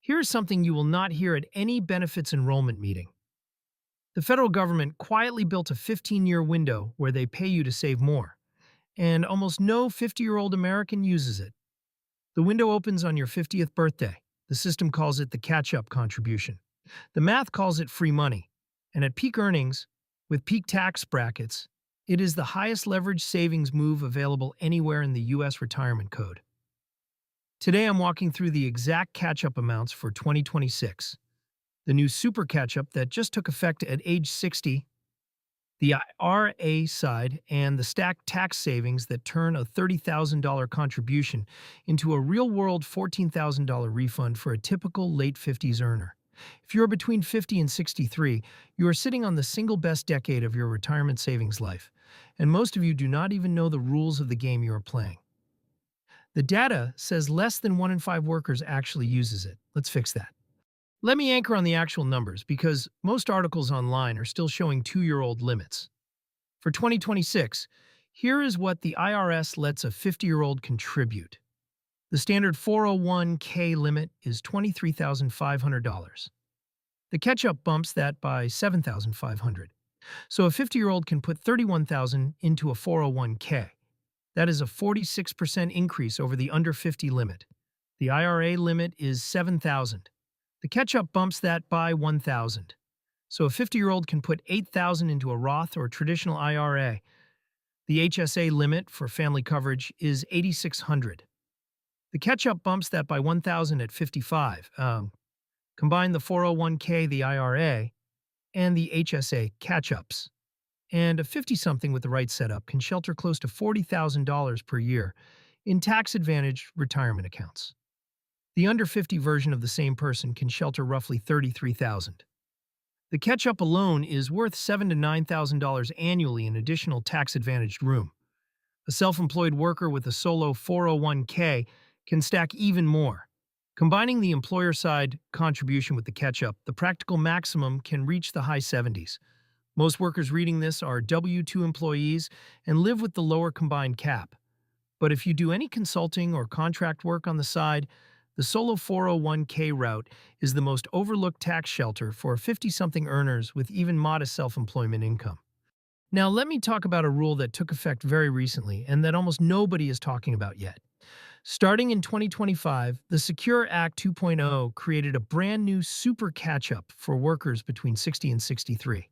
Here's something you will not hear at any benefits enrollment meeting. The federal government quietly built a 15-year window where they pay you to save more, and almost no 50-year-old American uses it. The window opens on your 50th birthday. The system calls it the catch-up contribution. The math calls it free money. And at peak earnings, with peak tax brackets, it is the highest leverage savings move available anywhere in the U.S. retirement code. Today I'm walking through the exact catch-up amounts for 2026. The new super catch-up that just took effect at age 60, the IRA side, and the stacked tax savings that turn a $30,000 contribution into a real-world $14,000 refund for a typical late 50s earner. If you're between 50 and 63, you are sitting on the single best decade of your retirement savings life, and most of you do not even know the rules of the game you are playing. The data says less than 1 in 5 workers actually uses it. Let's fix that. Let me anchor on the actual numbers because most articles online are still showing 2-year-old limits. For 2026, here is what the IRS lets a 50-year-old contribute. The standard 401k limit is $23,500. The catch-up bumps that by $7,500. So a 50-year-old can put $31,000 into a 401k. That is a 46% increase over the under 50 limit. The IRA limit is $7,000. The catch-up bumps that by $1,000. So a 50-year-old can put $8,000 into a Roth or traditional IRA. The HSA limit for family coverage is $8,600. The catch-up bumps that by $1,000 at 55. Combine the 401k, the IRA, and the HSA catch-ups. And a 50-something with the right setup can shelter close to $40,000 per year in tax-advantaged retirement accounts. The under 50 version of the same person can shelter roughly $33,000. The catch-up alone is worth $7,000 to $9,000 annually in additional tax-advantaged room. A self-employed worker with a solo 401k can stack even more. Combining the employer-side contribution with the catch-up, the practical maximum can reach the high 70s. Most workers reading this are W-2 employees and live with the lower combined cap. But if you do any consulting or contract work on the side, the solo 401k route is the most overlooked tax shelter for 50-something earners with even modest self-employment income. Now let me talk about a rule that took effect very recently and that almost nobody is talking about yet. Starting in 2025, the Secure Act 2.0 created a brand new super catch-up for workers between 60 and 63.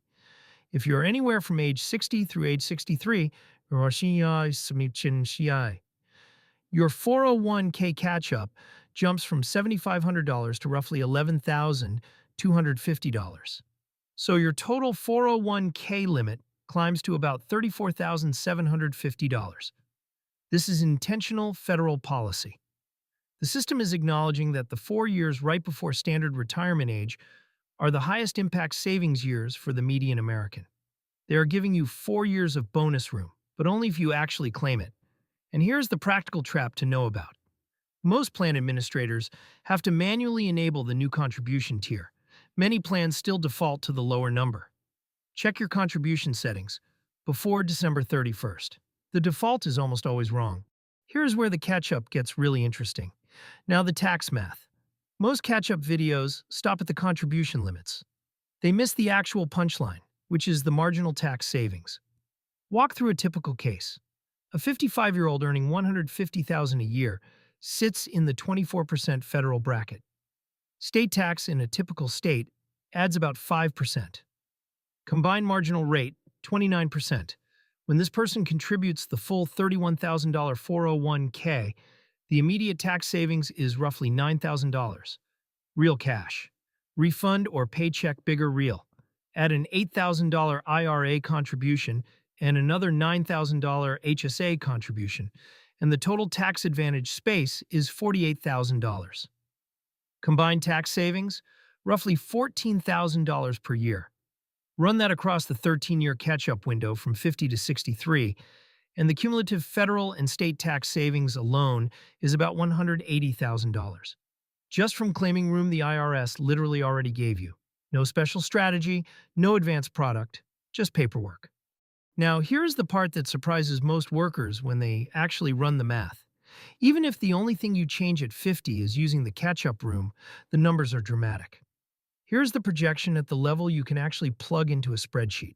If you're anywhere from age 60 through age 63, your 401k catch-up jumps from $7,500 to roughly $11,250. So your total 401k limit climbs to about $34,750. This is intentional federal policy. The system is acknowledging that the 4 years right before standard retirement age are the highest impact savings years for the median American. They are giving you 4 years of bonus room, but only if you actually claim it. And here's the practical trap to know about. Most plan administrators have to manually enable the new contribution tier. Many plans still default to the lower number. Check your contribution settings before December 31st. The default is almost always wrong. Here's where the catch-up gets really interesting. Now the tax math. Most catch-up videos stop at the contribution limits. They miss the actual punchline, which is the marginal tax savings. Walk through a typical case. A 55-year-old earning $150,000 a year sits in the 24% federal bracket. State tax in a typical state adds about 5%. Combined marginal rate, 29%. When this person contributes the full $31,000 401k, the immediate tax savings is roughly $9,000. Real cash. Refund or paycheck bigger real. Add an $8,000 IRA contribution and another $9,000 HSA contribution, and the total tax advantage space is $48,000. Combined tax savings, roughly $14,000 per year. Run that across the 13-year catch-up window from 50 to 63, and the cumulative federal and state tax savings alone is about $180,000. Just from claiming room the IRS literally already gave you. No special strategy, no advanced product, just paperwork. Now, here's the part that surprises most workers when they actually run the math. Even if the only thing you change at 50 is using the catch-up room, the numbers are dramatic. Here's the projection at the level you can actually plug into a spreadsheet.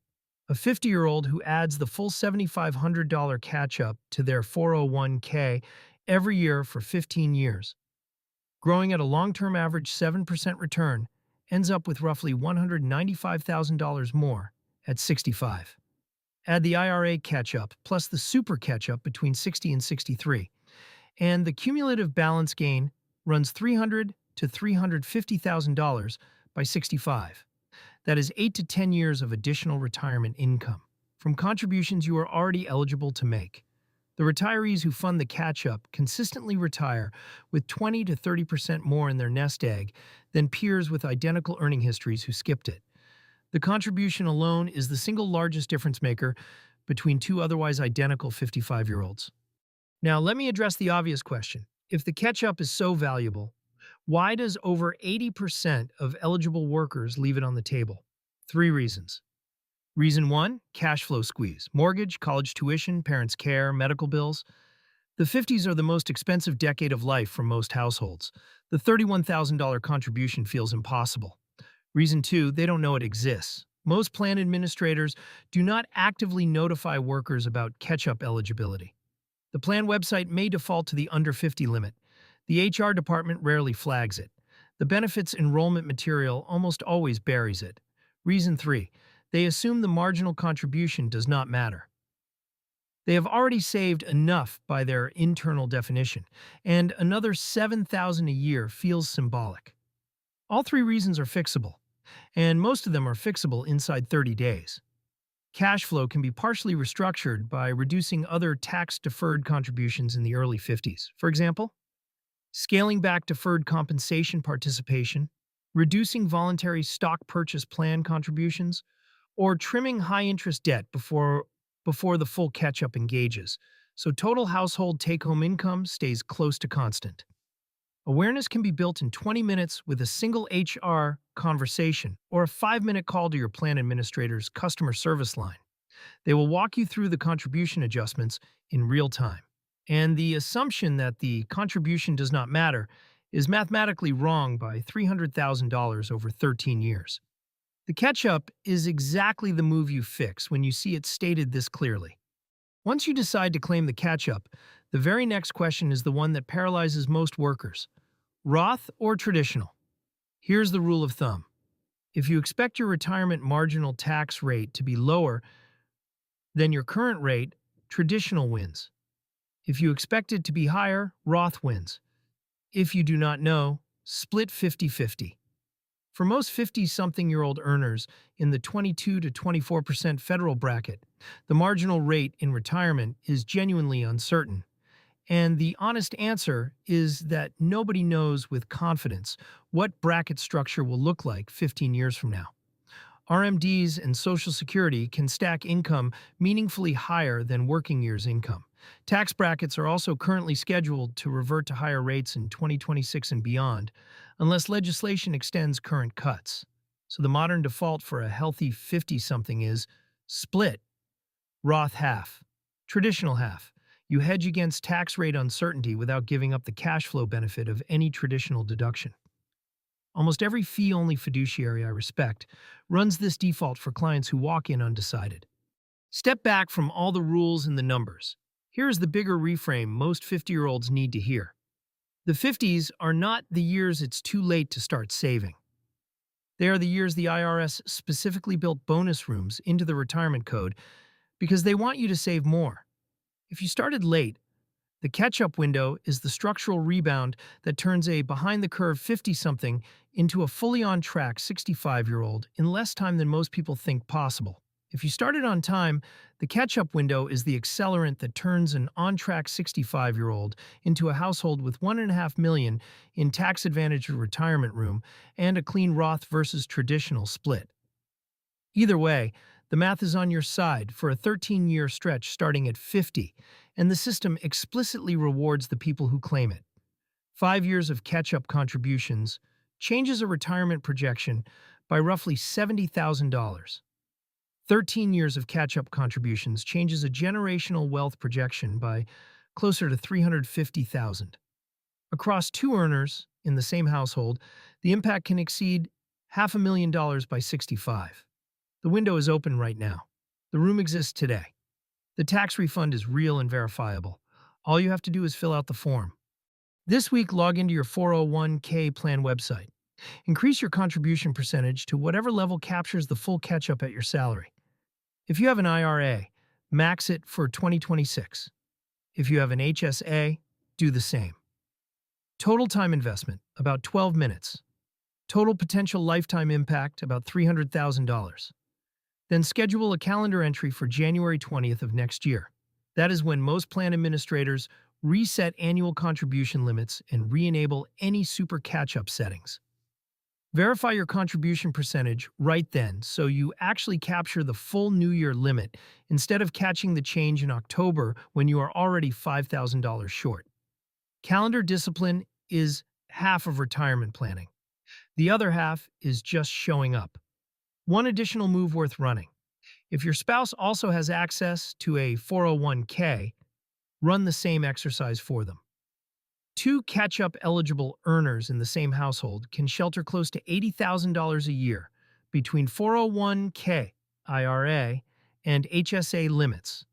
A 50-year-old who adds the full $7,500 catch-up to their 401k every year for 15 years, growing at a long-term average 7% return, ends up with roughly $195,000 more at 65. Add the IRA catch-up plus the super catch-up between 60 and 63, and the cumulative balance gain runs $300,000 to $350,000 by 65. That is 8 to 10 years of additional retirement income from contributions you are already eligible to make. The retirees who fund the catch-up consistently retire with 20 to 30% more in their nest egg than peers with identical earning histories who skipped it. The contribution alone is the single largest difference maker between two otherwise identical 55-year-olds. Now, let me address the obvious question. If the catch-up is so valuable, why does over 80% of eligible workers leave it on the table? 3 reasons. Reason 1, cash flow squeeze. Mortgage, college tuition, parents' care, medical bills. The 50s are the most expensive decade of life for most households. The $31,000 contribution feels impossible. Reason 2, they don't know it exists. Most plan administrators do not actively notify workers about catch-up eligibility. The plan website may default to the under 50 limit. The HR department rarely flags it. The benefits enrollment material almost always buries it. Reason 3, they assume the marginal contribution does not matter. They have already saved enough by their internal definition, and another $7,000 a year feels symbolic. All 3 reasons are fixable, and most of them are fixable inside 30 days. Cash flow can be partially restructured by reducing other tax-deferred contributions in the early 50s. For example, scaling back deferred compensation participation, reducing voluntary stock purchase plan contributions, or trimming high-interest debt before the full catch-up engages, so total household take-home income stays close to constant. Awareness can be built in 20 minutes with a single HR conversation or a 5-minute call to your plan administrator's customer service line. They will walk you through the contribution adjustments in real time. And the assumption that the contribution does not matter is mathematically wrong by $300,000 over 13 years. The catch-up is exactly the move you fix when you see it stated this clearly. Once you decide to claim the catch-up, the very next question is the one that paralyzes most workers. Roth or traditional? Here's the rule of thumb. If you expect your retirement marginal tax rate to be lower than your current rate, traditional wins. If you expect it to be higher, Roth wins. If you do not know, split 50-50. For most 50-something-year-old earners in the 22 to 24% federal bracket, the marginal rate in retirement is genuinely uncertain. And the honest answer is that nobody knows with confidence what bracket structure will look like 15 years from now. RMDs and Social Security can stack income meaningfully higher than working years' income. Tax brackets are also currently scheduled to revert to higher rates in 2026 and beyond, unless legislation extends current cuts. So the modern default for a healthy 50-something is split, Roth half, traditional half. You hedge against tax rate uncertainty without giving up the cash flow benefit of any traditional deduction. Almost every fee-only fiduciary I respect runs this default for clients who walk in undecided. Step back from all the rules and the numbers. Here is the bigger reframe most 50-year-olds need to hear. The 50s are not the years it's too late to start saving. They are the years the IRS specifically built bonus rooms into the retirement code because they want you to save more. If you started late, the catch-up window is the structural rebound that turns a behind-the-curve 50-something into a fully on-track 65-year-old in less time than most people think possible. If you started on time, the catch-up window is the accelerant that turns an on-track 65-year-old into a household with $1.5 million in tax-advantaged retirement room and a clean Roth versus traditional split. Either way, the math is on your side for a 13-year stretch starting at 50, and the system explicitly rewards the people who claim it. 5 years of catch-up contributions changes a retirement projection by roughly $70,000. 13 years of catch-up contributions changes a generational wealth projection by closer to $350,000. Across two earners in the same household, the impact can exceed $500,000 by 65. The window is open right now. The room exists today. The tax refund is real and verifiable. All you have to do is fill out the form. This week, log into your 401k plan website. Increase your contribution percentage to whatever level captures the full catch-up at your salary. If you have an IRA, max it for 2026. If you have an HSA, do the same. Total time investment, about 12 minutes. Total potential lifetime impact, about $300,000. Then schedule a calendar entry for January 20th of next year. That is when most plan administrators reset annual contribution limits and re-enable any super catch-up settings. Verify your contribution percentage right then so you actually capture the full New Year limit instead of catching the change in October when you are already $5,000 short. Calendar discipline is half of retirement planning. The other half is just showing up. One additional move worth running. If your spouse also has access to a 401k, run the same exercise for them. Two catch-up eligible earners in the same household can shelter close to $80,000 a year between 401k, IRA, and HSA limits.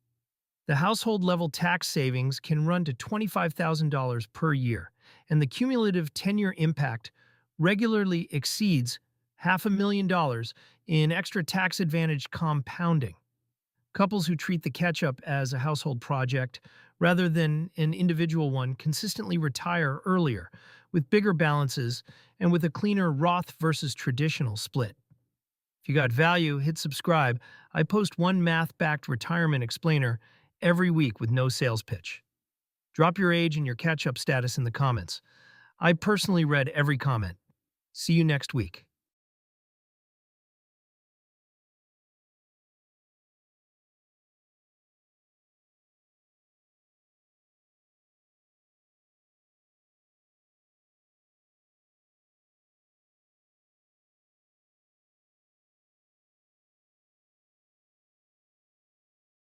The household-level tax savings can run to $25,000 per year, and the cumulative 10-year impact regularly exceeds $500,000 in extra tax-advantaged compounding. Couples who treat the catch-up as a household project rather than an individual one consistently retire earlier, with bigger balances and with a cleaner Roth versus traditional split. If you got value, hit subscribe. I post one math-backed retirement explainer every week with no sales pitch. Drop your age and your catch-up status in the comments. I personally read every comment. See you next week.